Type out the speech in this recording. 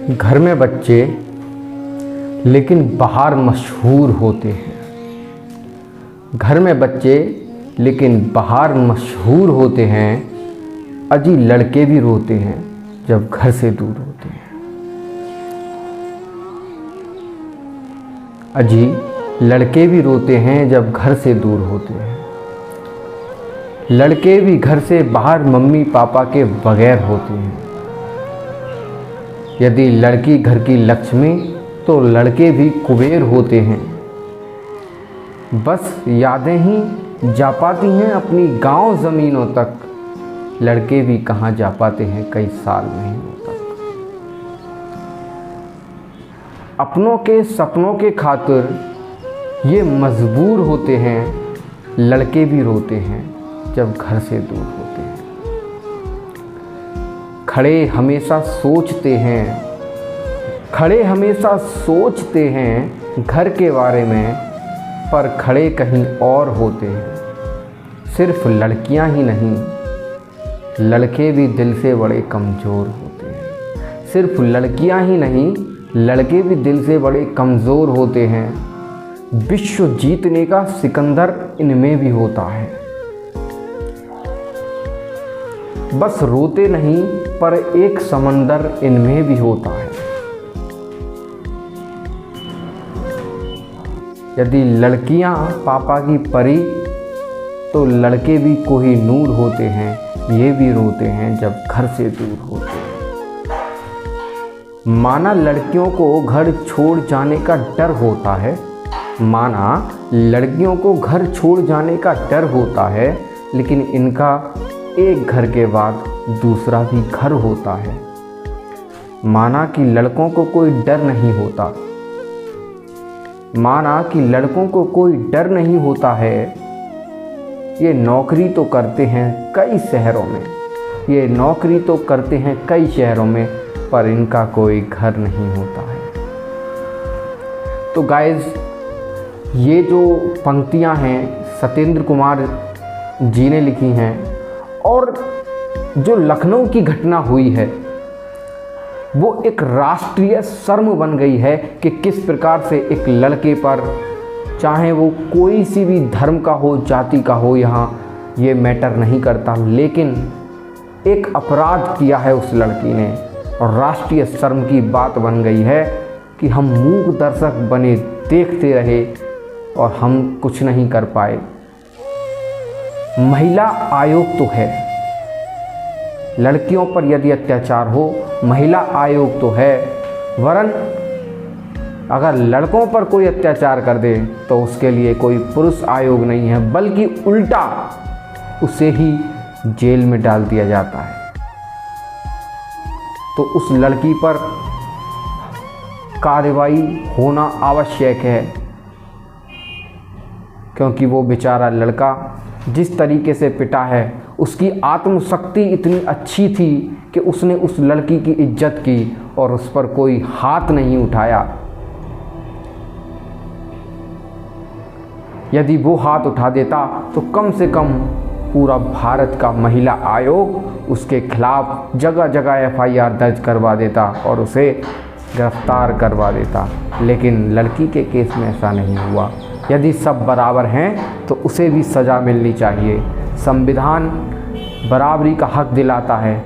घर में बच्चे लेकिन बाहर मशहूर होते हैं। घर में बच्चे लेकिन बाहर मशहूर होते हैं। अजी लड़के भी रोते हैं जब घर से दूर होते हैं। अजी लड़के भी रोते हैं जब घर से दूर होते हैं। लड़के भी घर से बाहर मम्मी पापा के बगैर होते हैं। यदि लड़की घर की लक्ष्मी तो लड़के भी कुबेर होते हैं। बस यादें ही जा पाती हैं अपनी गांव ज़मीनों तक। लड़के भी कहाँ जा पाते हैं कई साल महीनों तक। अपनों के सपनों के खातिर ये मजबूर होते हैं। लड़के भी रोते हैं जब घर से दूर होते हैं। खड़े हमेशा सोचते हैं घर के बारे में, पर खड़े कहीं और होते हैं। सिर्फ लड़कियां ही नहीं, लड़के भी दिल से बड़े कमज़ोर होते हैं। सिर्फ लड़कियां ही नहीं, लड़के भी दिल से बड़े कमज़ोर होते हैं। विश्व जीतने का सिकंदर इनमें भी होता है। बस रोते नहीं, पर एक समंदर इनमें भी होता है। यदि लड़कियां पापा की परी तो लड़के भी कोहिनूर होते हैं। ये भी रोते हैं जब घर से दूर होते हैं। माना लड़कियों को घर छोड़ जाने का डर होता है। माना लड़कियों को घर छोड़ जाने का डर होता है, लेकिन इनका एक घर के बाद दूसरा भी घर होता है। माना कि लड़कों को कोई डर नहीं होता। माना कि लड़कों को कोई डर नहीं होता है। ये नौकरी तो करते हैं कई शहरों में। ये नौकरी तो करते हैं कई शहरों में, पर इनका कोई घर नहीं होता है। तो गाइस, ये जो पंक्तियां हैं सत्येंद्र कुमार जी ने लिखी हैं, और जो लखनऊ की घटना हुई है वो एक राष्ट्रीय शर्म बन गई है कि किस प्रकार से एक लड़के पर, चाहे वो कोई सी भी धर्म का हो, जाति का हो, यहाँ ये मैटर नहीं करता, लेकिन एक अपराध किया है उस लड़की ने, और राष्ट्रीय शर्म की बात बन गई है कि हम मूक दर्शक बने देखते रहे और हम कुछ नहीं कर पाए। महिला आयोग तो है, लड़कियों पर यदि अत्याचार हो महिला आयोग तो है, वरन अगर लड़कों पर कोई अत्याचार कर दे तो उसके लिए कोई पुरुष आयोग नहीं है, बल्कि उल्टा उसे ही जेल में डाल दिया जाता है। तो उस लड़की पर कार्रवाई होना आवश्यक है, क्योंकि वो बेचारा लड़का जिस तरीके से पिटा है, उसकी आत्मशक्ति इतनी अच्छी थी कि उसने उस लड़की की इज्जत की और उस पर कोई हाथ नहीं उठाया। यदि वो हाथ उठा देता तो कम से कम पूरा भारत का महिला आयोग उसके खिलाफ जगह जगह FIR दर्ज करवा देता और उसे गिरफ्तार करवा देता। लेकिन लड़की के केस में ऐसा नहीं हुआ। यदि सब बराबर हैं तो उसे भी सज़ा मिलनी चाहिए। संविधान बराबरी का हक दिलाता है।